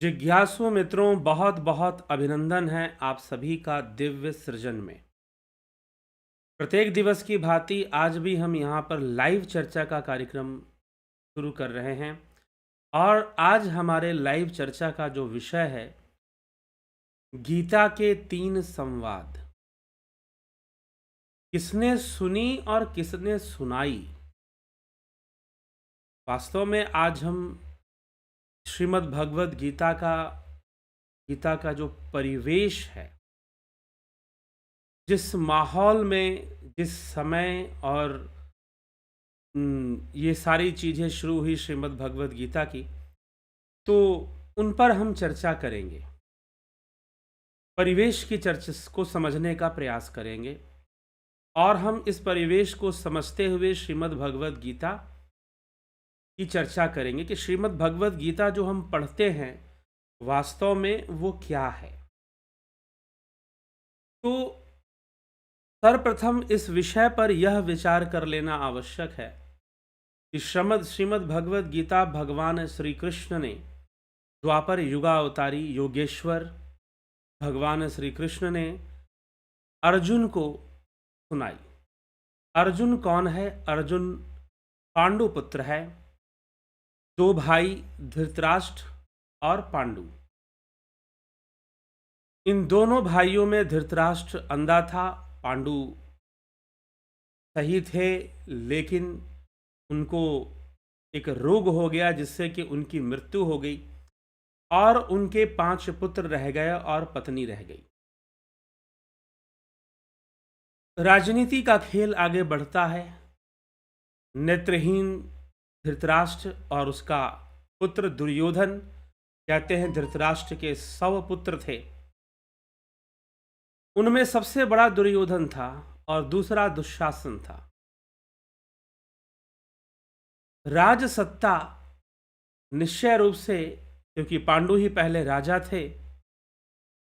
जिज्ञासु मित्रों, बहुत बहुत अभिनंदन है आप सभी का दिव्य सृजन में। प्रत्येक दिवस की भांति आज भी हम यहाँ पर लाइव चर्चा का कार्यक्रम शुरू कर रहे हैं। और आज हमारे लाइव चर्चा का जो विषय है, गीता के 3 संवाद। किसने सुनी और किसने सुनाई। वास्तव में आज हम श्रीमद् भगवद गीता का जो परिवेश है, जिस माहौल में, जिस समय और ये सारी चीज़ें शुरू हुई श्रीमद् भगवद गीता की, तो उन पर हम चर्चा करेंगे। परिवेश की चर्चा को समझने का प्रयास करेंगे और हम इस परिवेश को समझते हुए श्रीमद् भगवद गीता की चर्चा करेंगे कि श्रीमद् भगवद गीता जो हम पढ़ते हैं वास्तव में वो क्या है। तो सर्वप्रथम इस विषय पर यह विचार कर लेना आवश्यक है कि श्रीमद् भगवद गीता भगवान श्री कृष्ण ने, द्वापर युगावतारी योगेश्वर भगवान श्री कृष्ण ने अर्जुन को सुनाई। अर्जुन कौन है? अर्जुन पांडु पुत्र है। 2 भाई धृतराष्ट्र और पांडु। इन दोनों भाइयों में धृतराष्ट्र अंधा था, पांडु सही थे, लेकिन उनको एक रोग हो गया जिससे कि उनकी मृत्यु हो गई और उनके 5 पुत्र रह गए और पत्नी रह गई। राजनीति का खेल आगे बढ़ता है। नेत्रहीन धृतराष्ट्र और उसका पुत्र दुर्योधन, कहते हैं धृतराष्ट्र के 100 पुत्र थे, उनमें सबसे बड़ा दुर्योधन था और दूसरा दुशासन था। राजसत्ता निश्चय रूप से, क्योंकि पांडु ही पहले राजा थे,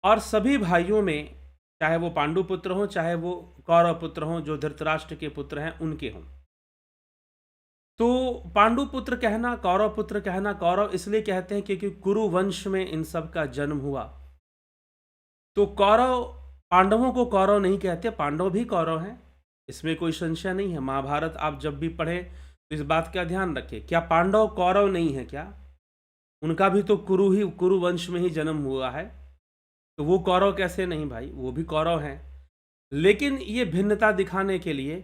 और सभी भाइयों में, चाहे वो पांडु पुत्र हों चाहे वो कौरव पुत्र हों, जो धृतराष्ट्र के पुत्र हैं उनके हों। तो पांडु पुत्र कहना, कौरव पुत्र कहना, कौरव इसलिए कहते हैं क्योंकि कुरु वंश में इन सब का जन्म हुआ। तो कौरव, पांडवों को कौरव नहीं कहते, पांडव भी कौरव हैं, इसमें कोई संशय नहीं है। महाभारत आप जब भी पढ़ें तो इस बात का ध्यान रखें। क्या पांडव कौरव नहीं है क्या? उनका भी तो कुरु वंश में ही जन्म हुआ है, तो वो कौरव कैसे नहीं भाई? वो भी कौरव हैं। लेकिन ये भिन्नता दिखाने के लिए,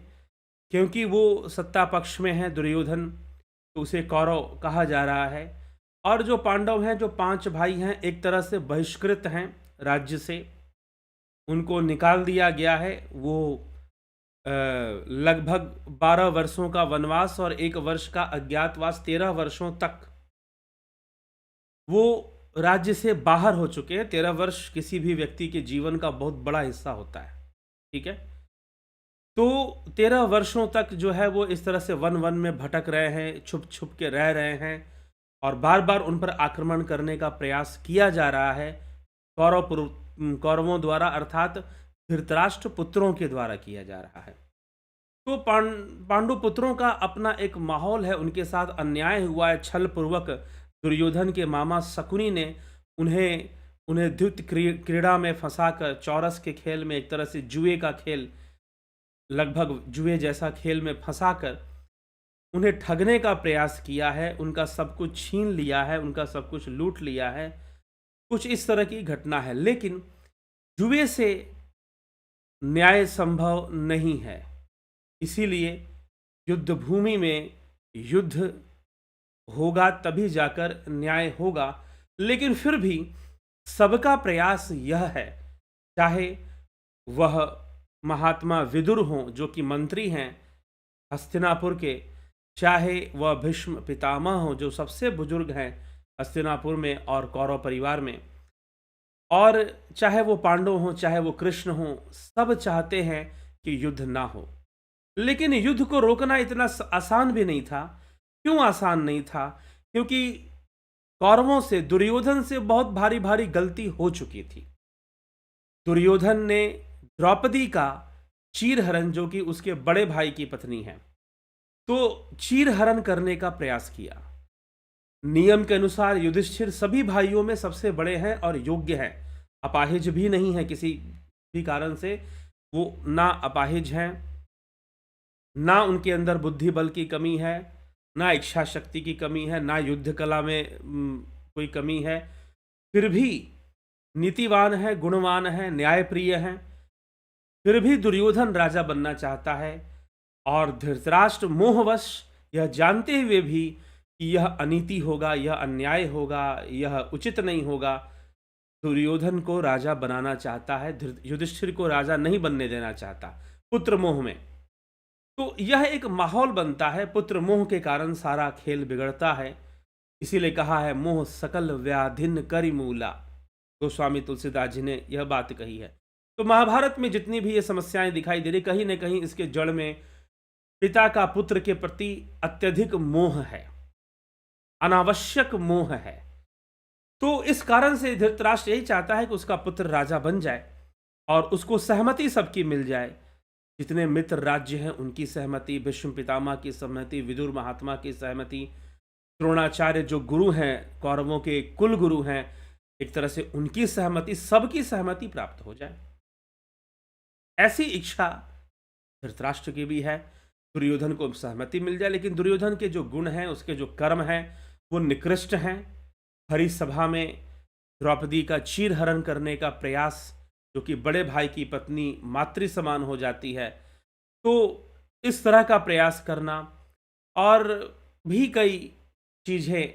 क्योंकि वो सत्ता पक्ष में है दुर्योधन, तो उसे कौरव कहा जा रहा है। और जो पांडव हैं, जो 5 भाई हैं, एक तरह से बहिष्कृत हैं राज्य से, उनको निकाल दिया गया है। वो लगभग 12 वर्षों का वनवास और 1 वर्ष का अज्ञातवास, 13 वर्षों तक वो राज्य से बाहर हो चुके हैं। 13 वर्ष किसी भी व्यक्ति के जीवन का बहुत बड़ा हिस्सा होता है, ठीक है। तो 13 वर्षों तक जो है वो इस तरह से वन वन में भटक रहे हैं, छुप छुप के रह रहे हैं, और बार बार उन पर आक्रमण करने का प्रयास किया जा रहा है कौरवों द्वारा, अर्थात धृतराष्ट्र पुत्रों के द्वारा किया जा रहा है। तो पांडु पुत्रों का अपना एक माहौल है, उनके साथ अन्याय हुआ है। छल पूर्वक दुर्योधन के मामा शकुनी ने उन्हें द्युत क्रीड़ा में फंसाकर, चौरस के खेल में, एक तरह से जुए का खेल, लगभग जुए जैसा खेल में फंसाकर उन्हें ठगने का प्रयास किया है। उनका सब कुछ छीन लिया है, उनका सब कुछ लूट लिया है। कुछ इस तरह की घटना है। लेकिन जुए से न्याय संभव नहीं है, इसीलिए युद्ध भूमि में युद्ध होगा, तभी जाकर न्याय होगा। लेकिन फिर भी सबका प्रयास यह है, चाहे वह महात्मा विदुर हों जो कि मंत्री हैं हस्तिनापुर के, चाहे वह भीष्म पितामह हों जो सबसे बुजुर्ग हैं हस्तिनापुर में और कौरव परिवार में, और चाहे वो पांडव हों चाहे वो कृष्ण हों, सब चाहते हैं कि युद्ध ना हो। लेकिन युद्ध को रोकना इतना आसान भी नहीं था। क्यों आसान नहीं था? क्योंकि कौरवों से, दुर्योधन से बहुत भारी भारी गलती हो चुकी थी। दुर्योधन ने द्रौपदी का चीरहरण, जो कि उसके बड़े भाई की पत्नी है, तो चीरहरण करने का प्रयास किया। नियम के अनुसार युधिष्ठिर सभी भाइयों में सबसे बड़े हैं और योग्य हैं, अपाहिज भी नहीं है किसी भी कारण से। वो ना अपाहिज हैं, ना उनके अंदर बुद्धि बल की कमी है, ना इच्छा शक्ति की कमी है, ना युद्ध कला में कोई कमी है। फिर भी नीतिवान है, गुणवान है, न्यायप्रिय है। फिर भी दुर्योधन राजा बनना चाहता है और धृतराष्ट्र मोहवश यह जानते हुए भी कि यह अनीति होगा, यह अन्याय होगा, यह उचित नहीं होगा, दुर्योधन को राजा बनाना चाहता है, युधिष्ठिर को राजा नहीं बनने देना चाहता, पुत्र मोह में। तो यह एक माहौल बनता है, पुत्र मोह के कारण सारा खेल बिगड़ता है। इसीलिए कहा है मोह सकल व्याधिन करि मूला, गोस्वामी तुलसीदास जी ने यह बात कही है। तो महाभारत में जितनी भी ये समस्याएं दिखाई दे रही, कहीं ना कहीं इसके जड़ में पिता का पुत्र के प्रति अत्यधिक मोह है, अनावश्यक मोह है। तो इस कारण से धृतराष्ट्र यही चाहता है कि उसका पुत्र राजा बन जाए और उसको सहमति सबकी मिल जाए। जितने मित्र राज्य हैं उनकी सहमति, भीष्म पितामह की सहमति, विदुर महात्मा की सहमति, द्रोणाचार्य जो गुरु हैं, कौरवों के कुल गुरु हैं, एक तरह से उनकी सहमति, सबकी सहमति प्राप्त हो जाए, ऐसी इच्छा धृतराष्ट्र की भी है। दुर्योधन को सहमति मिल जाए, लेकिन दुर्योधन के जो गुण हैं, उसके जो कर्म हैं, वो निकृष्ट हैं। हरि सभा में द्रौपदी का चीरहरण करने का प्रयास, जो कि बड़े भाई की पत्नी मातृ समान हो जाती है, तो इस तरह का प्रयास करना, और भी कई चीज़ें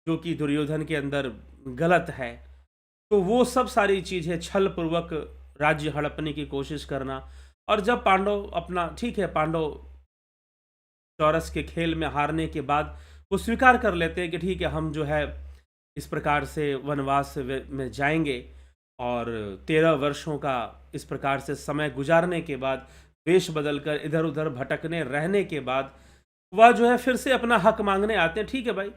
जो कि दुर्योधन के अंदर गलत है, तो वो सब सारी चीज़ें, छल पूर्वक राज्य हड़पने की कोशिश करना। और जब पांडव अपना, ठीक है, पांडव चौरस के खेल में हारने के बाद वो स्वीकार कर लेते हैं कि ठीक है, हम जो है इस प्रकार से वनवास में जाएंगे, और 13 वर्षों का इस प्रकार से समय गुजारने के बाद, वेश बदलकर इधर उधर भटकने रहने के बाद, वह जो है फिर से अपना हक मांगने आते हैं। ठीक है भाई,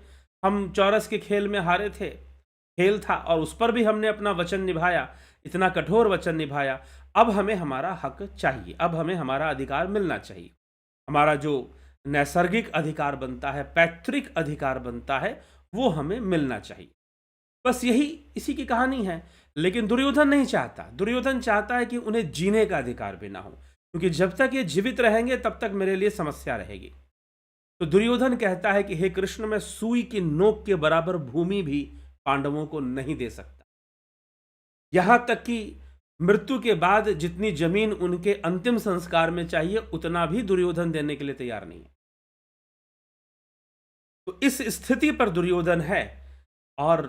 हम चौरस के खेल में हारे थे, खेल था और उस पर भी हमने अपना वचन निभाया, इतना कठोर वचन निभाया, अब हमें हमारा हक चाहिए, अब हमें हमारा अधिकार मिलना चाहिए, हमारा जो नैसर्गिक अधिकार बनता है, पैतृक अधिकार बनता है, वो हमें मिलना चाहिए। बस यही इसी की कहानी है। लेकिन दुर्योधन नहीं चाहता। दुर्योधन चाहता है कि उन्हें जीने का अधिकार भी ना हो, क्योंकि जब तक ये जीवित रहेंगे तब तक मेरे लिए समस्या रहेगी। तो दुर्योधन कहता है कि हे कृष्ण, मैं सुई की नोक के बराबर भूमि भी पांडवों को नहीं दे सकता। यहां तक कि मृत्यु के बाद जितनी जमीन उनके अंतिम संस्कार में चाहिए, उतना भी दुर्योधन देने के लिए तैयार नहीं है। तो इस स्थिति पर दुर्योधन है, और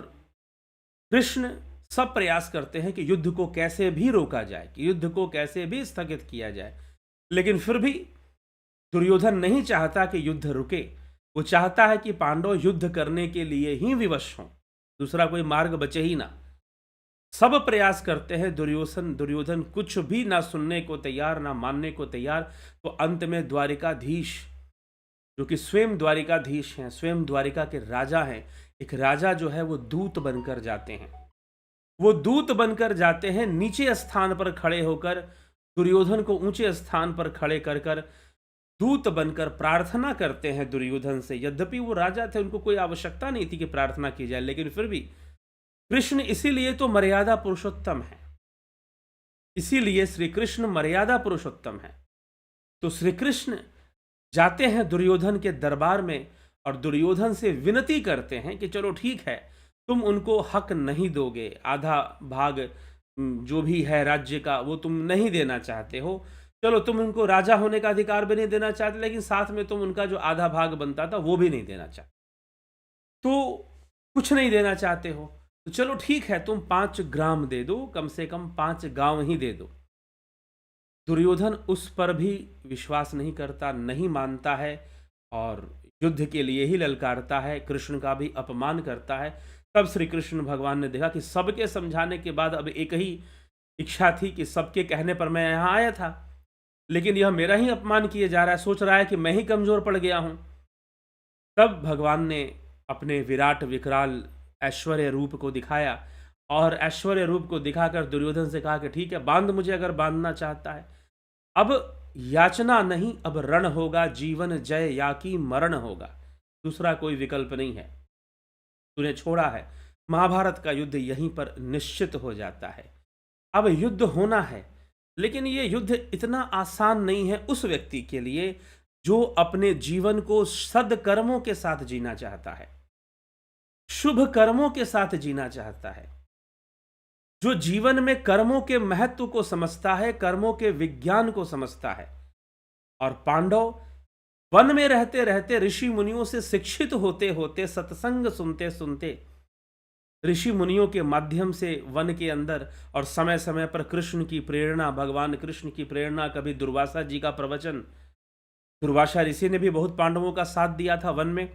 कृष्ण सब प्रयास करते हैं कि युद्ध को कैसे भी रोका जाए, कि युद्ध को कैसे भी स्थगित किया जाए। लेकिन फिर भी दुर्योधन नहीं चाहता कि युद्ध रुके। वो चाहता है कि पांडव युद्ध करने के लिए ही विवश हों, दूसरा कोई मार्ग बचे ही ना। सब प्रयास करते हैं, दुर्योधन कुछ भी ना सुनने को तैयार, ना मानने को तैयार। तो अंत में द्वारिकाधीश, जो कि स्वयं द्वारिकाधीश हैं, स्वयं द्वारिका के राजा हैं, एक राजा जो है वो दूत बनकर जाते हैं। वो दूत बनकर जाते हैं, नीचे स्थान पर खड़े होकर दुर्योधन को ऊंचे स्थान पर खड़े कर कर दूत बनकर प्रार्थना करते हैं दुर्योधन से। यद्यपि वो राजा थे, उनको कोई आवश्यकता नहीं थी कि प्रार्थना की जाए, लेकिन फिर भी कृष्ण इसीलिए तो मर्यादा पुरुषोत्तम है, इसीलिए श्री कृष्ण मर्यादा पुरुषोत्तम है। तो श्री कृष्ण जाते हैं दुर्योधन के दरबार में और दुर्योधन से विनती करते हैं कि चलो ठीक है, तुम उनको हक नहीं दोगे, आधा भाग जो भी है राज्य का वो तुम नहीं देना चाहते हो, चलो तुम उनको राजा होने का अधिकार भी नहीं देना चाहते, लेकिन साथ में तुम उनका जो आधा भाग बनता था वो भी नहीं देना चाहते, तो कुछ नहीं देना चाहते हो, तो चलो ठीक है, तुम 5 ग्राम दे दो, कम से कम 5 गांव ही दे दो। दुर्योधन उस पर भी विश्वास नहीं करता, नहीं मानता है, और युद्ध के लिए ही ललकारता है, कृष्ण का भी अपमान करता है। तब श्री कृष्ण भगवान ने देखा कि सबके समझाने के बाद अब एक ही इच्छा थी कि सबके कहने पर मैं यहाँ आया था, लेकिन यह मेरा ही अपमान किया जा रहा है, सोच रहा है कि मैं ही कमजोर पड़ गया हूँ। तब भगवान ने अपने विराट विकराल ऐश्वर्य रूप को दिखाया, और ऐश्वर्य रूप को दिखाकर दुर्योधन से कहा कि ठीक है, बांध मुझे अगर बांधना चाहता है। अब याचना नहीं, अब रण होगा, जीवन जय या कि मरण होगा, दूसरा कोई विकल्प नहीं है। तूने छोड़ा है। महाभारत का युद्ध यहीं पर निश्चित हो जाता है। अब युद्ध होना है, लेकिन ये युद्ध इतना आसान नहीं है उस व्यक्ति के लिए जो अपने जीवन को सद्कर्मों के साथ जीना चाहता है, शुभ कर्मों के साथ जीना चाहता है, जो जीवन में कर्मों के महत्व को समझता है, कर्मों के विज्ञान को समझता है। और पांडव वन में रहते रहते, ऋषि मुनियों से शिक्षित होते होते, सत्संग सुनते सुनते, ऋषि मुनियों के माध्यम से वन के अंदर, और समय समय पर कृष्ण की प्रेरणा, भगवान कृष्ण की प्रेरणा, कभी दुर्वासा जी का प्रवचन, दुर्वासा ऋषि ने भी बहुत पांडवों का साथ दिया था वन में,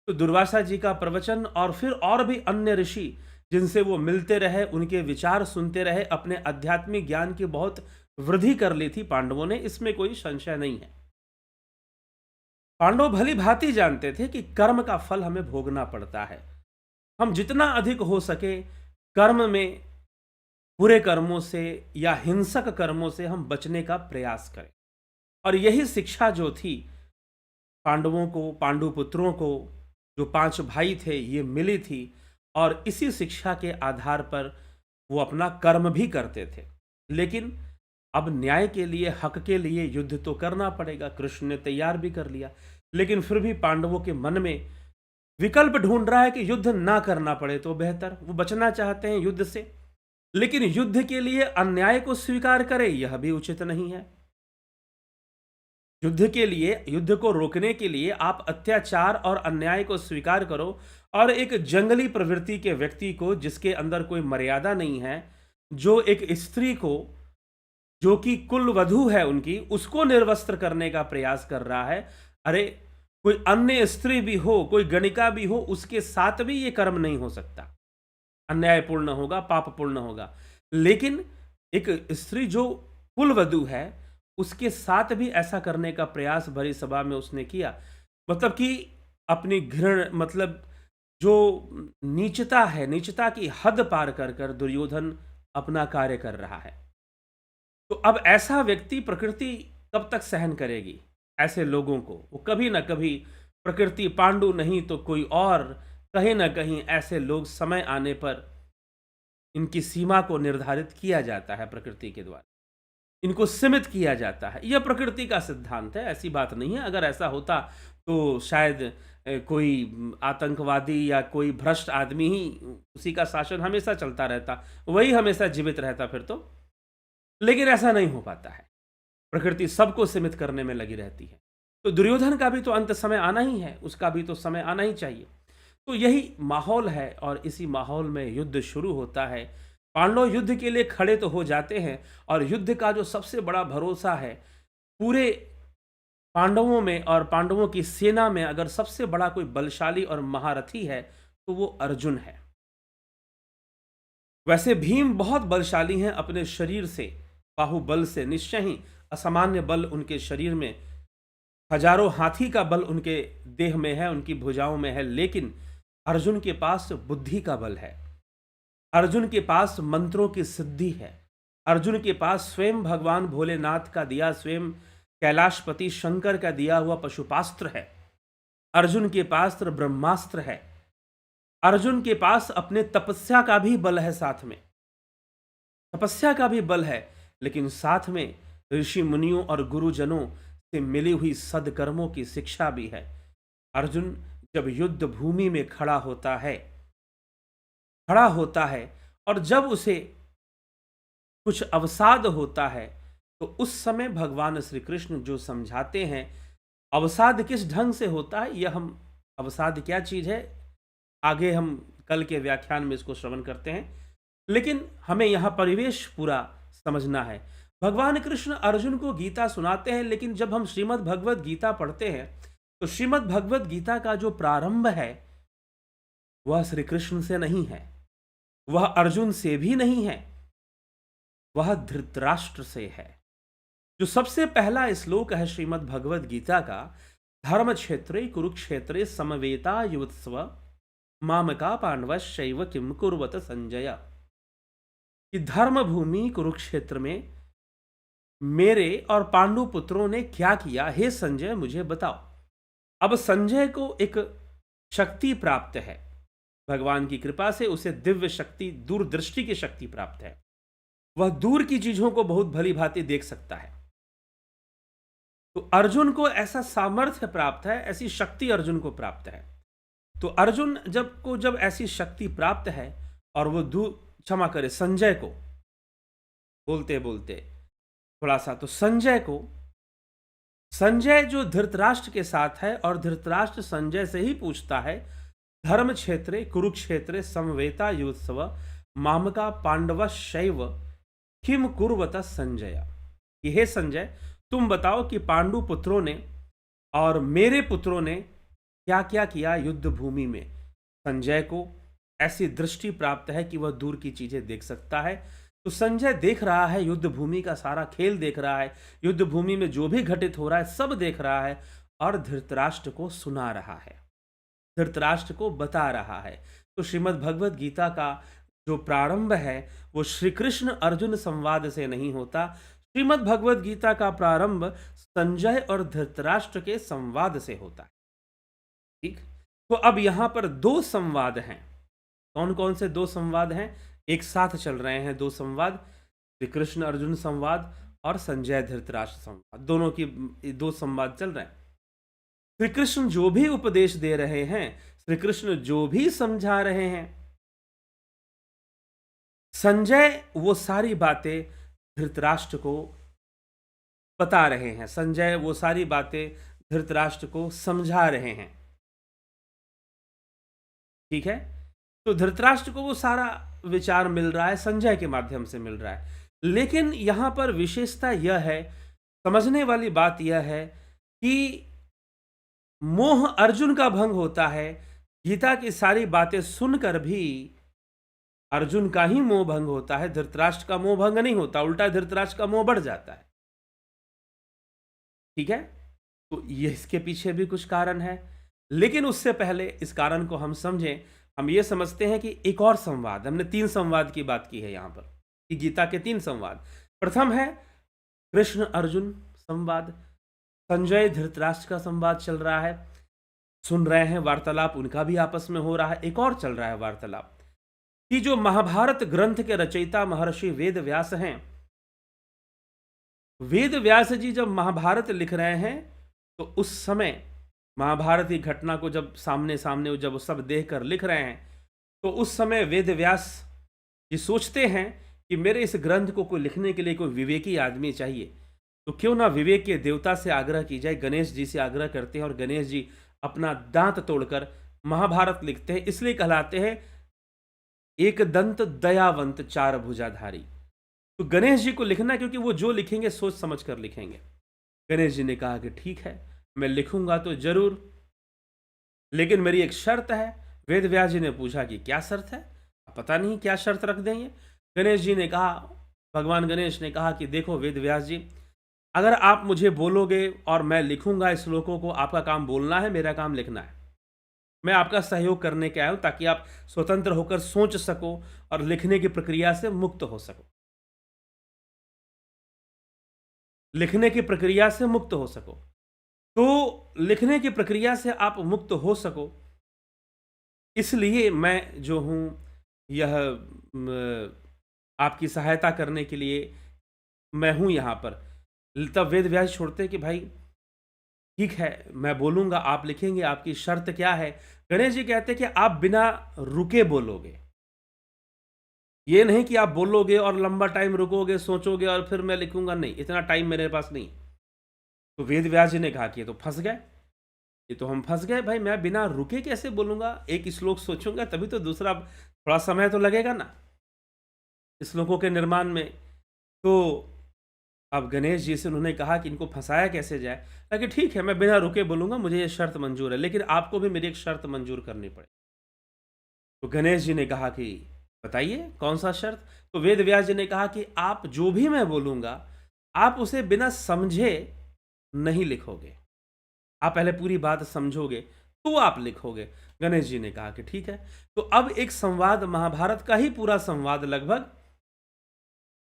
तो दुर्वासा जी का प्रवचन और फिर और भी अन्य ऋषि जिनसे वो मिलते रहे, उनके विचार सुनते रहे, अपने आध्यात्मिक ज्ञान की बहुत वृद्धि कर ली थी पांडवों ने, इसमें कोई संशय नहीं है। पांडव भली भांति जानते थे कि कर्म का फल हमें भोगना पड़ता है। हम जितना अधिक हो सके कर्म में, बुरे कर्मों से या हिंसक कर्मों से हम बचने का प्रयास करें। और यही शिक्षा जो थी पांडवों को, पांडुपुत्रों को, जो 5 भाई थे, ये मिली थी, और इसी शिक्षा के आधार पर वो अपना कर्म भी करते थे। लेकिन अब न्याय के लिए, हक के लिए युद्ध तो करना पड़ेगा। कृष्ण ने तैयार भी कर लिया, लेकिन फिर भी पांडवों के मन में विकल्प ढूंढ रहा है कि युद्ध ना करना पड़े तो बेहतर। वो बचना चाहते हैं युद्ध से, लेकिन युद्ध के लिए अन्याय को स्वीकार करें यह भी उचित नहीं है। युद्ध के लिए, युद्ध को रोकने के लिए आप अत्याचार और अन्याय को स्वीकार करो, और एक जंगली प्रवृत्ति के व्यक्ति को, जिसके अंदर कोई मर्यादा नहीं है, जो एक स्त्री को, जो कि कुल वधू है उनकी, उसको निर्वस्त्र करने का प्रयास कर रहा है। अरे कोई अन्य स्त्री भी हो, कोई गणिका भी हो, उसके साथ भी ये कर्म नहीं हो सकता, अन्यायपूर्ण होगा, पापपूर्ण होगा। लेकिन एक स्त्री जो कुल वधू है, उसके साथ भी ऐसा करने का प्रयास भरी सभा में उसने किया। मतलब कि अपनी घृण, मतलब जो नीचता है, नीचता की हद पार कर कर दुर्योधन अपना कार्य कर रहा है। तो अब ऐसा व्यक्ति प्रकृति कब तक सहन करेगी ऐसे लोगों को? वो कभी ना कभी, प्रकृति, पांडु नहीं तो कोई और, कहीं ना कहीं ऐसे लोग समय आने पर, इनकी सीमा को निर्धारित किया जाता है प्रकृति के द्वारा, इनको सीमित किया जाता है। यह प्रकृति का सिद्धांत है, ऐसी बात नहीं है। अगर ऐसा होता तो शायद कोई आतंकवादी या कोई भ्रष्ट आदमी ही, उसी का शासन हमेशा चलता रहता, वही हमेशा जीवित रहता फिर तो। लेकिन ऐसा नहीं हो पाता है, प्रकृति सबको सीमित करने में लगी रहती है। तो दुर्योधन का भी तो अंत समय आना ही है, उसका भी तो समय आना ही चाहिए। तो यही माहौल है, और इसी माहौल में युद्ध शुरू होता है। पांडव युद्ध के लिए खड़े तो हो जाते हैं, और युद्ध का जो सबसे बड़ा भरोसा है पूरे पांडवों में और पांडवों की सेना में, अगर सबसे बड़ा कोई बलशाली और महारथी है तो वो अर्जुन है। वैसे भीम बहुत बलशाली हैं अपने शरीर से, बाहुबल से, निश्चय ही असामान्य बल उनके शरीर में, हजारों हाथी का बल उनके देह में है, उनकी भुजाओं में है। लेकिन अर्जुन के पास बुद्धि का बल है, अर्जुन के पास मंत्रों की सिद्धि है, अर्जुन के पास स्वयं भगवान भोलेनाथ का दिया, स्वयं कैलाशपति शंकर का दिया हुआ पशुपास्त्र है, अर्जुन के पास ब्रह्मास्त्र है, अर्जुन के पास अपने तपस्या का भी बल है, साथ में तपस्या का भी बल है। लेकिन साथ में ऋषि मुनियों और गुरुजनों से मिली हुई सदकर्मों की शिक्षा भी है। अर्जुन जब युद्ध भूमि में खड़ा होता है और जब उसे कुछ अवसाद होता है, तो उस समय भगवान श्री कृष्ण जो समझाते हैं, अवसाद किस ढंग से होता है, यह हम, अवसाद क्या चीज है, आगे हम कल के व्याख्यान में इसको श्रवण करते हैं। लेकिन हमें यहां परिवेश पूरा समझना है। भगवान कृष्ण अर्जुन को गीता सुनाते हैं, लेकिन जब हम श्रीमद् भगवद गीता पढ़ते हैं तो श्रीमद् भगवद गीता का जो प्रारंभ है वह श्री कृष्ण से नहीं है, वह अर्जुन से भी नहीं है, वह धृतराष्ट्र से है। जो सबसे पहला श्लोक है श्रीमद् भगवद गीता का, धर्म क्षेत्रे कुरुक्षेत्रे समवेता युत्स्व मामका पांडवश्चैव किम कुर्वत संजय, कि धर्म भूमि कुरुक्षेत्र में मेरे और पांडु पुत्रों ने क्या किया, हे संजय मुझे बताओ। अब संजय को एक शक्ति प्राप्त है, भगवान की कृपा से उसे दिव्य शक्ति, दूरदृष्टि की शक्ति प्राप्त है। वह दूर की चीजों को बहुत भली भांति देख सकता है। तो अर्जुन को ऐसा सामर्थ्य प्राप्त है, ऐसी शक्ति अर्जुन को प्राप्त है। तो अर्जुन जब ऐसी शक्ति प्राप्त है और वो क्षमा करे संजय को, बोलते बोलते थोड़ा सा, तो संजय जो धृतराष्ट्र के साथ है और धृतराष्ट्र संजय से ही पूछता है, धर्म क्षेत्रे कुरुक्षेत्रे समवेता युत्सव मामका पांडव शैव किम कुर्वत संजय। कि हे संजय, तुम बताओ कि पांडु पुत्रों ने और मेरे पुत्रों ने क्या क्या किया युद्ध भूमि में। संजय को ऐसी दृष्टि प्राप्त है कि वह दूर की चीजें देख सकता है। तो संजय देख रहा है, युद्ध भूमि का सारा खेल देख रहा है, युद्ध भूमि में जो भी घटित हो रहा है सब देख रहा है और धृतराष्ट्र को सुना रहा है, धृतराष्ट्र को बता रहा है। तो श्रीमद् भगवद गीता का जो प्रारंभ है वो श्री कृष्ण अर्जुन संवाद से नहीं होता। श्रीमद् भगवद गीता का प्रारंभ संजय और धृतराष्ट्र के संवाद से होता है। ठीक, तो अब यहां पर दो संवाद हैं। कौन कौन से दो संवाद हैं? एक साथ चल रहे हैं दो संवाद, श्री कृष्ण अर्जुन संवाद और संजय धृतराष्ट्र संवाद, दोनों की दो संवाद चल रहे हैं। श्री कृष्ण जो भी उपदेश दे रहे हैं, श्री कृष्ण जो भी समझा रहे हैं, संजय वो सारी बातें धृतराष्ट्र को बता रहे हैं, संजय वो सारी बातें धृतराष्ट्र को समझा रहे हैं। ठीक है, तो धृतराष्ट्र को वो सारा विचार मिल रहा है, संजय के माध्यम से मिल रहा है। लेकिन यहां पर विशेषता यह है, समझने वाली बात यह है कि मोह अर्जुन का भंग होता है। गीता की सारी बातें सुनकर भी अर्जुन का ही मोह भंग होता है, धृतराष्ट्र का मोह भंग नहीं होता, उल्टा धृतराष्ट्र का मोह बढ़ जाता है। ठीक है, तो ये इसके पीछे भी कुछ कारण है। लेकिन उससे पहले इस कारण को हम समझें, हम ये समझते हैं कि एक और संवाद, हमने 3 संवाद की बात की है यहां पर, कि गीता के 3 संवाद। प्रथम है कृष्ण अर्जुन संवाद, संजय धृतराष्ट्र का संवाद चल रहा है, सुन रहे हैं वार्तालाप, उनका भी आपस में हो रहा है। एक और चल रहा है वार्तालाप कि जो महाभारत ग्रंथ के रचयिता महर्षि वेद व्यास हैं, वेद व्यास जी जब महाभारत लिख रहे हैं तो उस समय महाभारत की घटना को जब सामने जब वो सब देखकर लिख रहे हैं, तो उस समय वेद व्यास ये सोचते हैं कि मेरे इस ग्रंथ को कोई लिखने के लिए कोई विवेकी आदमी चाहिए, तो क्यों ना विवेक के देवता से आग्रह की जाए। गणेश जी से आग्रह करते हैं और गणेश जी अपना दांत तोड़कर महाभारत लिखते हैं। इसलिए कहलाते हैं एक दंत दयावंत चार भुजाधारी। तो गणेश जी को लिखना, क्योंकि वो जो लिखेंगे सोच समझ कर लिखेंगे। गणेश जी ने कहा कि ठीक है, मैं लिखूंगा तो जरूर, लेकिन मेरी एक शर्त है। वेद व्यास जी ने पूछा कि क्या शर्त है? पता नहीं क्या शर्त रख देंगे। गणेश जी ने कहा, भगवान गणेश ने कहा कि देखो वेद व्यास जी, अगर आप मुझे बोलोगे और मैं लिखूंगा श्लोकों को, आपका काम बोलना है, मेरा काम लिखना है। मैं आपका सहयोग करने के आया हूं ताकि आप स्वतंत्र होकर सोच सको और लिखने की प्रक्रिया से मुक्त हो सको, लिखने की प्रक्रिया से मुक्त हो सको। तो लिखने की प्रक्रिया से आप मुक्त हो सको, इसलिए मैं जो हूं यह आपकी सहायता करने के लिए मैं हूं यहां पर। तब वेद व्यास छोड़ते कि भाई ठीक है, मैं बोलूंगा, आप लिखेंगे, आपकी शर्त क्या है? गणेश जी कहते कि आप बिना रुके बोलोगे, ये नहीं कि आप बोलोगे और लंबा टाइम रुकोगे, सोचोगे और फिर मैं लिखूंगा, नहीं, इतना टाइम मेरे पास नहीं। तो वेद व्यास जी ने कहा कि ये तो फंस गए, ये तो हम फंस गए भाई, मैं बिना रुके कैसे बोलूंगा? एक श्लोक सोचूंगा तभी तो दूसरा, थोड़ा समय तो लगेगा ना श्लोकों के निर्माण में। तो अब गणेश जी से उन्होंने कहा कि इनको फंसाया कैसे जाए, ताकि ठीक है मैं बिना रुके बोलूंगा, मुझे ये शर्त मंजूर है, लेकिन आपको भी मेरी एक शर्त मंजूर करनी पड़े। तो गणेश जी ने कहा कि बताइए कौन सा शर्त? तो वेद व्यास जी ने कहा कि आप जो भी मैं बोलूंगा आप उसे बिना समझे नहीं लिखोगे, आप पहले पूरी बात समझोगे तो आप लिखोगे। गणेश जी ने कहा कि ठीक है। तो अब एक संवाद, महाभारत का ही पूरा संवाद लगभग,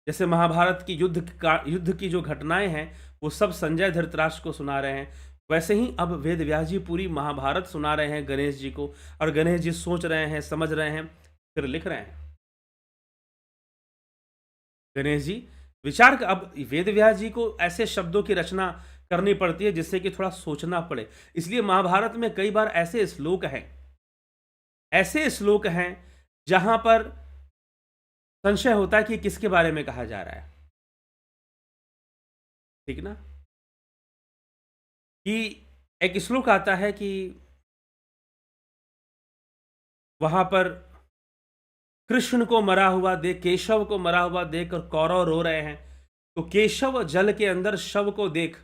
जैसे महाभारत की युद्ध की जो घटनाएं हैं वो सब संजय धृतराष्ट्र को सुना रहे हैं, वैसे ही अब वेद व्यास जी पूरी महाभारत सुना रहे हैं गणेश जी को, और गणेश जी सोच रहे हैं, समझ रहे हैं, फिर लिख रहे हैं। गणेश जी विचार कर, अब वेद व्यास जी को ऐसे शब्दों की रचना करनी पड़ती है जिससे कि थोड़ा सोचना पड़े। इसलिए महाभारत में कई बार ऐसे श्लोक हैं जहां पर संशय होता है कि किसके बारे में कहा जा रहा है, ठीक ना? कि एक श्लोक आता है कि वहां पर कृष्ण को मरा हुआ देख, केशव को मरा हुआ देख और कौरव रो रहे हैं। तो केशव जल के अंदर शव को देख,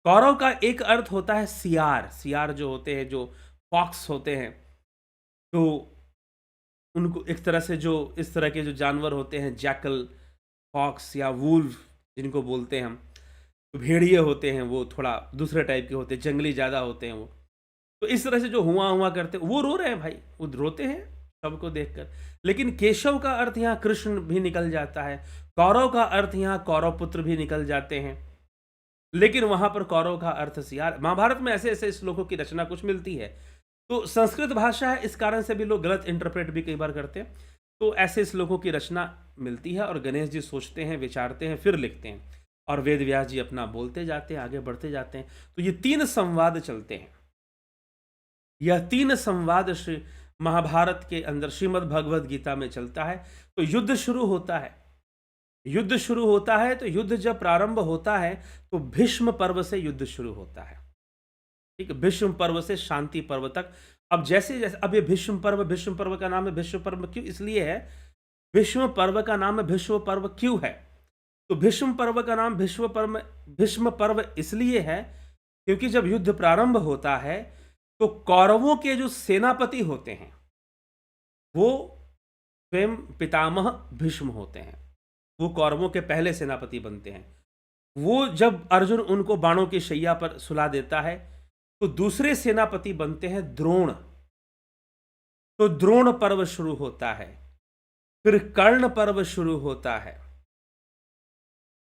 कौरव का एक अर्थ होता है सियार। सियार जो होते हैं, जो फॉक्स होते हैं, तो उनको एक तरह से जो इस तरह के जो जानवर होते हैं, जैकल, फॉक्स या वुल्फ जिनको बोलते हैं हम, तो भेड़िए होते हैं, वो थोड़ा दूसरे टाइप के होते हैं, जंगली ज़्यादा होते हैं वो। तो इस तरह से जो हुआ हुआ करते, वो रो रहे हैं भाई, वो रोते हैं सबको देखकर। लेकिन केशव का अर्थ यहाँ कृष्ण भी निकल जाता है, कौरव का अर्थ यहाँ कौरव पुत्र भी निकल जाते हैं, लेकिन वहां पर कौरव का अर्थ सियार। महाभारत में ऐसे ऐसे श्लोकों की रचना कुछ मिलती है। तो संस्कृत भाषा है, इस कारण से भी लोग गलत इंटरप्रेट भी कई बार करते हैं। तो ऐसे श्लोकों की रचना मिलती है और गणेश जी सोचते हैं, विचारते हैं, फिर लिखते हैं, और वेद व्यास जी अपना बोलते जाते हैं, आगे बढ़ते जाते हैं। तो ये 3 संवाद चलते हैं। यह 3 संवाद श्री महाभारत के अंदर श्रीमद् भगवद गीता में चलता है। तो युद्ध शुरू होता है। तो युद्ध जब प्रारंभ होता है तो भीष्म पर्व से युद्ध शुरू होता है, ठीक है? भीष्म पर्व से शांति पर्व तक। अब जैसे जैसे अब ये भीष्म पर्व का नाम है भीष्म पर्व क्यों? इसलिए है, भीष्म पर्व का नाम है भीष्म पर्व क्यों है? तो भीष्म पर्व का नाम भीष्म पर्व इसलिए है क्योंकि जब युद्ध प्रारंभ होता है तो कौरवों के जो सेनापति होते हैं वो स्वयं पितामह भीष्म होते हैं। वो कौरवों के पहले सेनापति बनते हैं। वो जब अर्जुन उनको बाणों की शैया पर सुला देता है तो दूसरे सेनापति बनते हैं द्रोण। तो द्रोण पर्व शुरू होता है, फिर कर्ण पर्व शुरू होता है।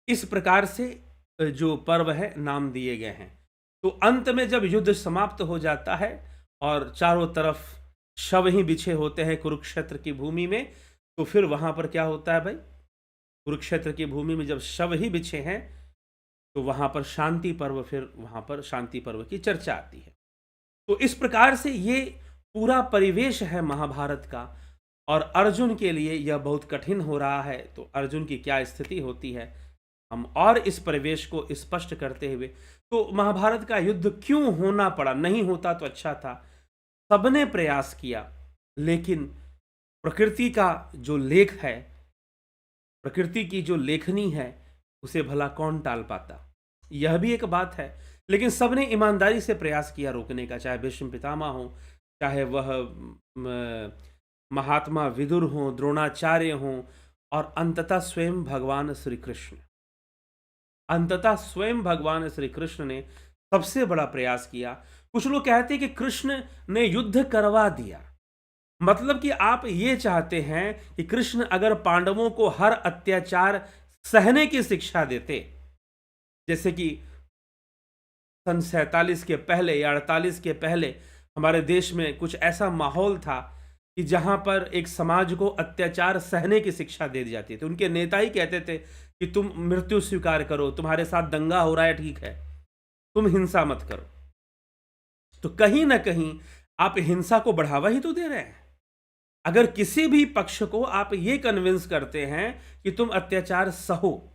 इस प्रकार से जो पर्व है नाम दिए गए हैं। तो अंत में जब युद्ध समाप्त हो जाता है और चारों तरफ शव ही बिछे होते हैं कुरुक्षेत्र की भूमि में, तो फिर वहां पर क्या होता है भाई? कुरुक्षेत्र की भूमि में जब शव ही बिछे हैं तो वहां पर शांति पर्व, फिर वहां पर शांति पर्व की चर्चा आती है। तो इस प्रकार से ये पूरा परिवेश है महाभारत का। और अर्जुन के लिए यह बहुत कठिन हो रहा है, तो अर्जुन की क्या स्थिति होती है, हम और इस परिवेश को स्पष्ट करते हुए, तो महाभारत का युद्ध क्यों होना पड़ा? नहीं होता तो अच्छा था। सबने प्रयास किया, लेकिन प्रकृति का जो लेख है, प्रकृति की जो लेखनी है, उसे भला कौन टाल पाता? यह भी एक बात है। लेकिन सबने ईमानदारी से प्रयास किया रोकने का, चाहे भीष्म पितामह हो, चाहे वह महात्मा विदुर हो, द्रोणाचार्य हो, और अंततः स्वयं भगवान श्री कृष्ण। अंततः स्वयं भगवान श्री कृष्ण ने सबसे बड़ा प्रयास किया। कुछ लोग कहते हैं कि कृष्ण ने युद्ध करवा दिया, मतलब कि आप ये चाहते हैं कि कृष्ण अगर पांडवों को हर अत्याचार सहने की शिक्षा देते, जैसे कि सन 47 के पहले या 48 के पहले हमारे देश में कुछ ऐसा माहौल था कि जहां पर एक समाज को अत्याचार सहने की शिक्षा दे दी जाती थी। उनके नेता ही कहते थे कि तुम मृत्यु स्वीकार करो, तुम्हारे साथ दंगा हो रहा है, ठीक है, तुम हिंसा मत करो। तो कहीं ना कहीं आप हिंसा को बढ़ावा ही तो दे रहे हैं। अगर किसी भी पक्ष को आप ये कन्विंस करते हैं कि तुम अत्याचार सहो,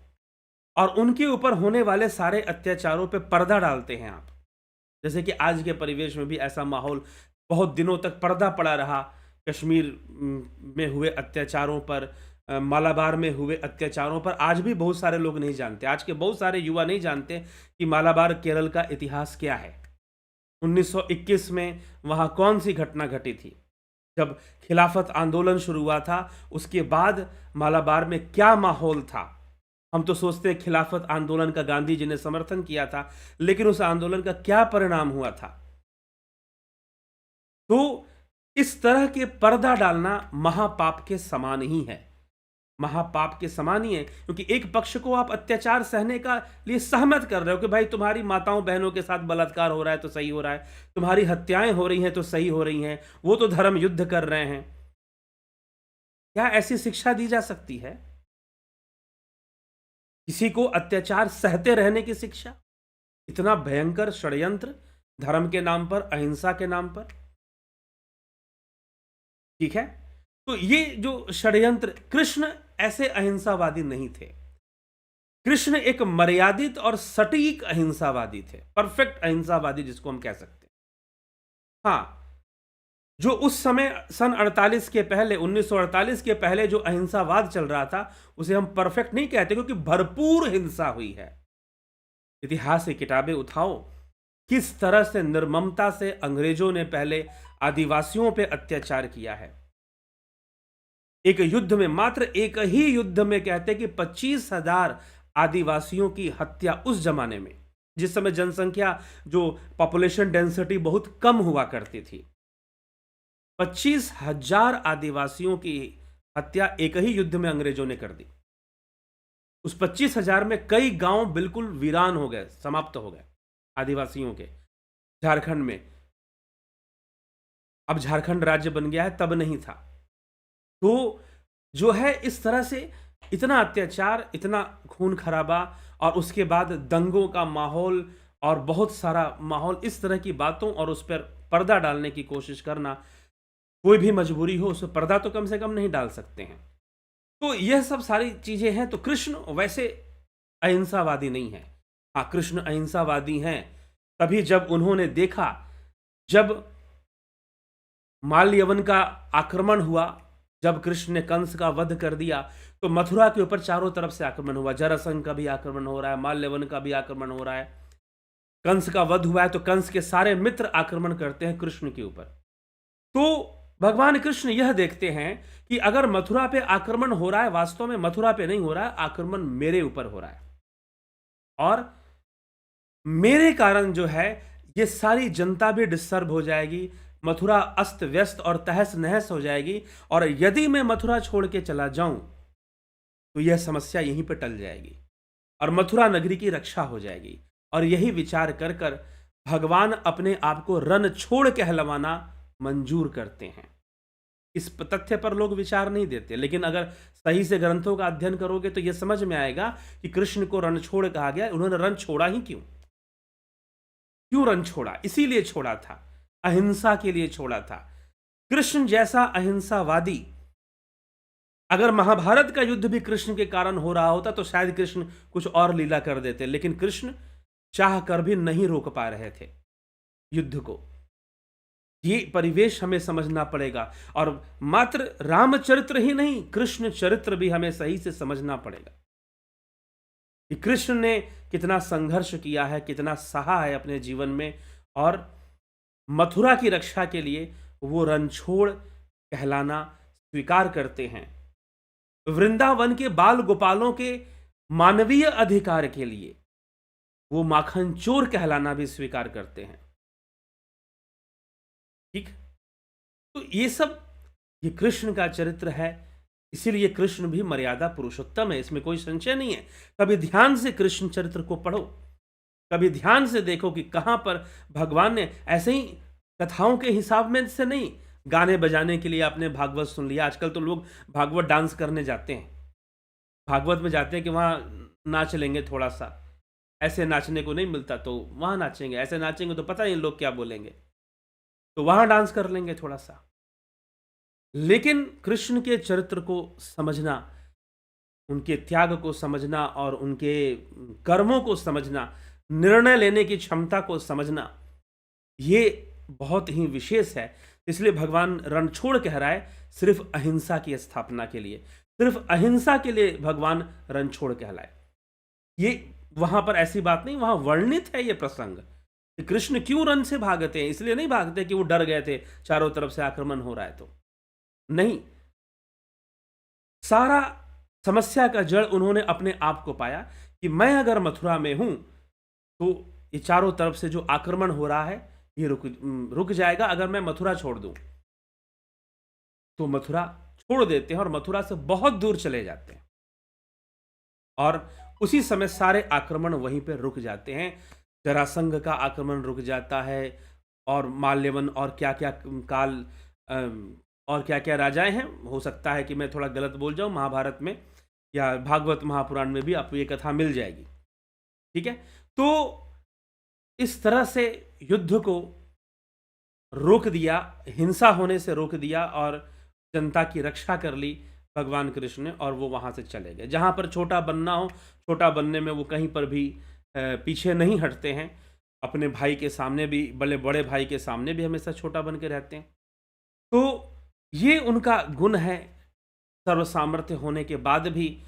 और उनके ऊपर होने वाले सारे अत्याचारों पे पर्दा डालते हैं आप, जैसे कि आज के परिवेश में भी ऐसा माहौल बहुत दिनों तक पर्दा पड़ा रहा। कश्मीर में हुए अत्याचारों पर, मालाबार में हुए अत्याचारों पर आज भी बहुत सारे लोग नहीं जानते। आज के बहुत सारे युवा नहीं जानते कि मालाबार केरल का इतिहास क्या है। 1921 में वहां कौन सी घटना घटी थी? जब खिलाफत आंदोलन शुरू हुआ था, उसके बाद मालाबार में क्या माहौल था? हम तो सोचते हैं खिलाफत आंदोलन का गांधी जी ने समर्थन किया था, लेकिन उस आंदोलन का क्या परिणाम हुआ था? तो इस तरह के पर्दा डालना महापाप के समान ही है। महापाप के समान ही है, क्योंकि एक पक्ष को आप अत्याचार सहने का लिए सहमत कर रहे हो कि भाई तुम्हारी माताओं बहनों के साथ बलात्कार हो रहा है तो सही हो रहा है, तुम्हारी हत्याएं हो रही हैं तो सही हो रही हैं, वो तो धर्म युद्ध कर रहे हैं। क्या ऐसी शिक्षा दी जा सकती है? किसी को अत्याचार सहते रहने की शिक्षा? इतना भयंकर षड्यंत्र धर्म के नाम पर, अहिंसा के नाम पर। ठीक है, तो ये जो षड्यंत्र, कृष्ण ऐसे अहिंसावादी नहीं थे। कृष्ण एक मर्यादित और सटीक अहिंसावादी थे, परफेक्ट अहिंसावादी जिसको हम कह सकते हैं। हाँ, जो उस समय सन 48 के पहले, 1948 के पहले जो अहिंसावाद चल रहा था, उसे हम परफेक्ट नहीं कहते, क्योंकि भरपूर हिंसा हुई है। इतिहास की किताबें उठाओ, किस तरह से निर्ममता से अंग्रेजों ने पहले आदिवासियों पे अत्याचार किया है। एक युद्ध में, मात्र एक ही युद्ध में कहते कि 25,000 आदिवासियों की हत्या उस जमाने में, जिस समय जनसंख्या, जो पॉपुलेशन डेंसिटी बहुत कम हुआ करती थी, 25,000 आदिवासियों की हत्या एक ही युद्ध में अंग्रेजों ने कर दी। उस 25,000 में कई गांव बिल्कुल वीरान हो गए, समाप्त हो गए आदिवासियों के। झारखंड में, अब झारखंड राज्य बन गया है, तब नहीं था। तो जो है, इस तरह से इतना अत्याचार, इतना खून खराबा, और उसके बाद दंगों का माहौल और बहुत सारा माहौल, इस तरह की बातों और उस पर पर्दा डालने की कोशिश करना, कोई भी मजबूरी हो उस पर पर्दा तो कम से कम नहीं डाल सकते हैं। तो यह सब सारी चीजें हैं। तो कृष्ण वैसे अहिंसावादी नहीं है। हाँ, कृष्ण अहिंसावादी हैं तभी जब उन्होंने देखा, जब माल्यवन का आक्रमण हुआ, जब कृष्ण ने कंस का वध कर दिया, तो मथुरा के ऊपर चारों तरफ से आक्रमण हुआ। जरासंध का भी आक्रमण हो रहा है, माल्यवन का भी आक्रमण हो रहा है, कंस का वध हुआ है, तो कंस के सारे मित्र आक्रमण करते हैं कृष्ण के ऊपर। तो भगवान कृष्ण यह देखते हैं कि अगर मथुरा पे आक्रमण हो रहा है, वास्तव में मथुरा पे नहीं हो रहा है, आक्रमण मेरे ऊपर हो रहा है, और मेरे कारण जो है ये सारी जनता भी डिस्टर्ब हो जाएगी, मथुरा अस्त व्यस्त और तहस नहस हो जाएगी, और यदि मैं मथुरा छोड़ के चला जाऊं तो यह समस्या यहीं पर टल जाएगी और मथुरा नगरी की रक्षा हो जाएगी। और यही विचार कर कर भगवान अपने आप को रण छोड़ कहलवाना मंजूर करते हैं। इस तथ्य पर लोग विचार नहीं देते, लेकिन अगर सही से ग्रंथों का अध्ययन करोगे तो यह समझ में आएगा कि कृष्ण को रण छोड़ कहा गया। उन्होंने रण छोड़ा ही क्यों? क्यों रण छोड़ा? इसीलिए छोड़ा था, अहिंसा के लिए छोड़ा था। कृष्ण जैसा अहिंसावादी, अगर महाभारत का युद्ध भी कृष्ण के कारण हो रहा होता तो शायद कृष्ण कुछ और लीला कर देते, लेकिन कृष्ण चाह कर भी नहीं रोक पा रहे थे युद्ध को। ये परिवेश हमें समझना पड़ेगा, और मात्र रामचरित्र ही नहीं, कृष्ण चरित्र भी हमें सही से समझना पड़ेगा कि कृष्ण ने कितना संघर्ष किया है, कितना सहा है अपने जीवन में, और मथुरा की रक्षा के लिए वो रणछोड़ कहलाना स्वीकार करते हैं। वृंदावन के बाल गोपालों के मानवीय अधिकार के लिए वो माखन चोर कहलाना भी स्वीकार करते हैं। ठीक, तो ये सब, ये कृष्ण का चरित्र है, इसीलिए कृष्ण भी मर्यादा पुरुषोत्तम है, इसमें कोई संशय नहीं है। कभी ध्यान से कृष्ण चरित्र को पढ़ो, कभी ध्यान से देखो कि कहां पर भगवान ने, ऐसे ही कथाओं के हिसाब में से नहीं, गाने बजाने के लिए आपने भागवत सुन लिया। आजकल तो लोग भागवत डांस करने जाते हैं, भागवत में जाते हैं कि वहां नाच लेंगे थोड़ा सा, ऐसे नाचने को नहीं मिलता तो वहां नाचेंगे, ऐसे नाचेंगे तो पता नहीं लोग क्या बोलेंगे, तो वहां डांस कर लेंगे थोड़ा सा। लेकिन कृष्ण के चरित्र को समझना, उनके त्याग को समझना और उनके कर्मों को समझना, निर्णय लेने की क्षमता को समझना, ये बहुत ही विशेष है। इसलिए भगवान रणछोड़ कह रहा है सिर्फ अहिंसा की स्थापना के लिए, सिर्फ अहिंसा के लिए भगवान रणछोड़ कहलाए। ये वहां पर ऐसी बात नहीं, वहां वर्णित है ये प्रसंग कि कृष्ण क्यों रण से भागते हैं। इसलिए नहीं भागते कि वो डर गए थे चारों तरफ से आक्रमण हो रहा है, तो नहीं, सारा समस्या का जड़ उन्होंने अपने आप को पाया कि मैं अगर मथुरा में हूं तो ये चारों तरफ से जो आक्रमण हो रहा है ये रुक जाएगा। अगर मैं मथुरा छोड़ दूं तो मथुरा छोड़ देते हैं और मथुरा से बहुत दूर चले जाते हैं। और उसी समय सारे आक्रमण वहीं पे रुक जाते हैं। जरासंध का आक्रमण रुक जाता है और माल्यवन और क्या-क्या काल और क्या-क्या राजाएँ हैं, हो सकता है कि मैं थोड़ा गलत बोल जाऊँ, महाभारत में या भागवत महापुराण में भी आपको ये कथा मिल जाएगी। ठीक है? तो इस तरह से युद्ध को रोक दिया, हिंसा होने से रोक दिया और जनता की रक्षा कर ली भगवान कृष्ण ने, और वो वहाँ से चले गए। जहाँ पर छोटा बनना हो, छोटा बनने में वो कहीं पर भी पीछे नहीं हटते हैं। अपने भाई के सामने भी, बड़े भाई के सामने भी हमेशा छोटा बन के रहते हैं। तो ये उनका गुण है, सर्व सामर्थ्य होने के बाद भी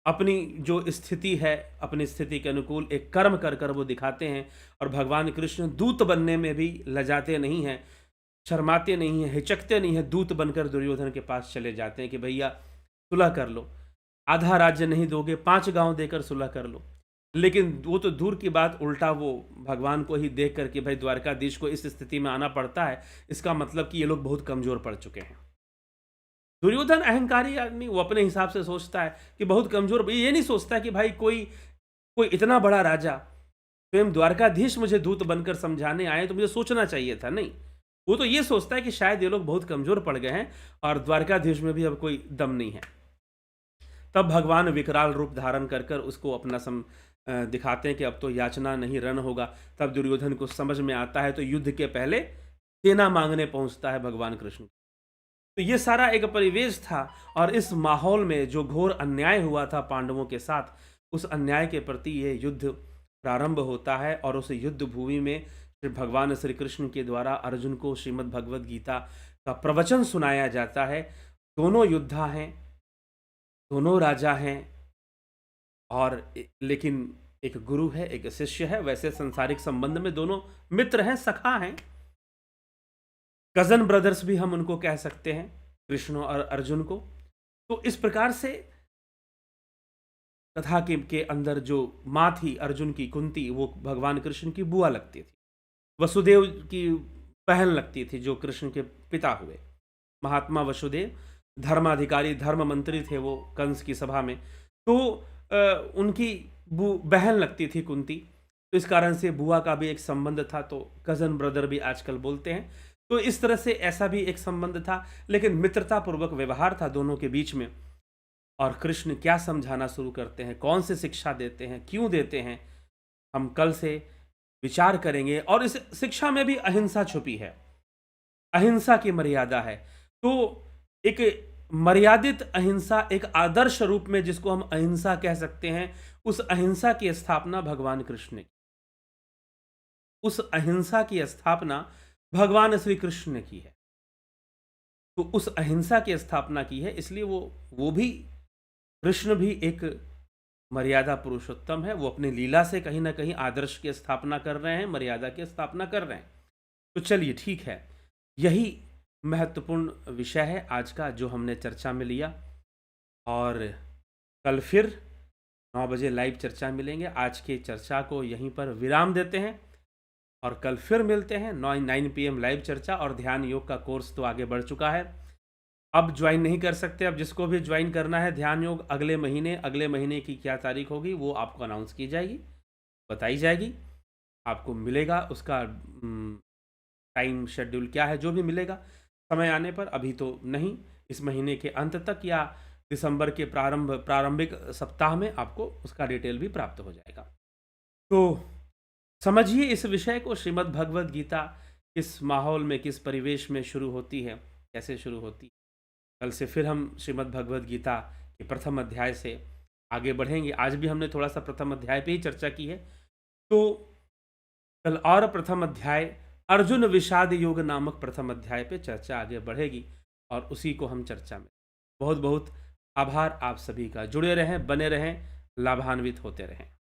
अपनी जो स्थिति है, अपनी स्थिति के अनुकूल एक कर्म कर कर वो दिखाते हैं। और भगवान कृष्ण दूत बनने में भी लजाते नहीं हैं, शर्माते नहीं हैं, हिचकते नहीं हैं। दूत बनकर दुर्योधन के पास चले जाते हैं कि भैया सुलह कर लो, आधा राज्य नहीं दोगे, 5 गांव देकर सुलह कर लो। लेकिन वो तो दूर की बात, उल्टा वो भगवान को ही देख कर के भाई द्वारकाधीश को इस स्थिति में आना पड़ता है, इसका मतलब कि ये लोग बहुत कमजोर पड़ चुके हैं। दुर्योधन अहंकारी आदमी, वो अपने हिसाब से सोचता है कि बहुत कमजोर, ये नहीं सोचता कि भाई कोई कोई इतना बड़ा राजा, स्वयं द्वारकाधीश मुझे दूत बनकर समझाने आए तो मुझे सोचना चाहिए था। नहीं, वो तो ये सोचता है कि शायद ये लोग बहुत कमजोर पड़ गए हैं और द्वारकाधीश में भी अब कोई दम नहीं है। तब भगवान विकराल रूप धारण कर कर उसको अपना दिखाते हैं कि अब तो याचना नहीं रण होगा। तब दुर्योधन को समझ में आता है, तो युद्ध के पहले सेना मांगने पहुंचता है भगवान कृष्ण। तो ये सारा एक परिवेश था, और इस माहौल में जो घोर अन्याय हुआ था पांडवों के साथ, उस अन्याय के प्रति ये युद्ध प्रारंभ होता है। और उस युद्ध भूमि में भगवान श्री कृष्ण के द्वारा अर्जुन को श्रीमद् भगवद गीता का प्रवचन सुनाया जाता है। दोनों योद्धा हैं, दोनों राजा हैं, और लेकिन एक गुरु है, एक शिष्य है। वैसे संसारिक संबंध में दोनों मित्र हैं, सखा हैं, कजन ब्रदर्स भी हम उनको कह सकते हैं, कृष्ण और अर्जुन को। तो इस प्रकार से कथा के अंदर जो माँ थी अर्जुन की, कुंती, वो भगवान कृष्ण की बुआ लगती थी। वसुदेव की बहन लगती थी, जो कृष्ण के पिता हुए। महात्मा वसुदेव धर्माधिकारी, धर्म मंत्री थे वो कंस की सभा में। तो उनकी बहन लगती थी कुंती। तो इस कारण से बुआ का भी एक संबंध था, तो कजन ब्रदर भी आजकल बोलते हैं। तो इस तरह से ऐसा भी एक संबंध था, लेकिन मित्रतापूर्वक व्यवहार था दोनों के बीच में। और कृष्ण क्या समझाना शुरू करते हैं, कौन से शिक्षा देते हैं, क्यों देते हैं, हम कल से विचार करेंगे। और इस शिक्षा में भी अहिंसा छुपी है, अहिंसा की मर्यादा है। तो एक मर्यादित अहिंसा, एक आदर्श रूप में जिसको हम अहिंसा कह सकते हैं, उस अहिंसा की स्थापना भगवान कृष्ण ने, उस अहिंसा की स्थापना भगवान श्री कृष्ण ने की है। तो उस अहिंसा की स्थापना की है, इसलिए वो भी, कृष्ण भी एक मर्यादा पुरुषोत्तम है। वो अपनी लीला से कहीं ना कहीं आदर्श की स्थापना कर रहे हैं, मर्यादा की स्थापना कर रहे हैं। तो चलिए ठीक है, यही महत्वपूर्ण विषय है आज का जो हमने चर्चा में लिया। और कल फिर 9 बजे लाइव चर्चा मिलेंगे। आज की चर्चा को यहीं पर विराम देते हैं और कल फिर मिलते हैं 9 PM लाइव चर्चा। और ध्यान योग का कोर्स तो आगे बढ़ चुका है, अब ज्वाइन नहीं कर सकते। अब जिसको भी ज्वाइन करना है ध्यान योग, अगले महीने की क्या तारीख होगी वो आपको अनाउंस की जाएगी, बताई जाएगी, आपको मिलेगा उसका टाइम शेड्यूल क्या है, जो भी मिलेगा समय आने पर। अभी तो नहीं, इस महीने के अंत तक या दिसंबर के प्रारंभिक सप्ताह में आपको उसका डिटेल भी प्राप्त हो जाएगा। तो समझिए इस विषय को, श्रीमद् भगवद गीता किस माहौल में, किस परिवेश में शुरू होती है, कैसे शुरू होती है। कल से फिर हम श्रीमद् भगवद गीता के प्रथम अध्याय से आगे बढ़ेंगे। आज भी हमने थोड़ा सा प्रथम अध्याय पे ही चर्चा की है, तो कल और प्रथम अध्याय अर्जुन विषाद योग नामक प्रथम अध्याय पे चर्चा आगे बढ़ेगी और उसी को हम चर्चा में। बहुत बहुत आभार आप सभी का, जुड़े रहें, बने रहें, लाभान्वित होते रहें।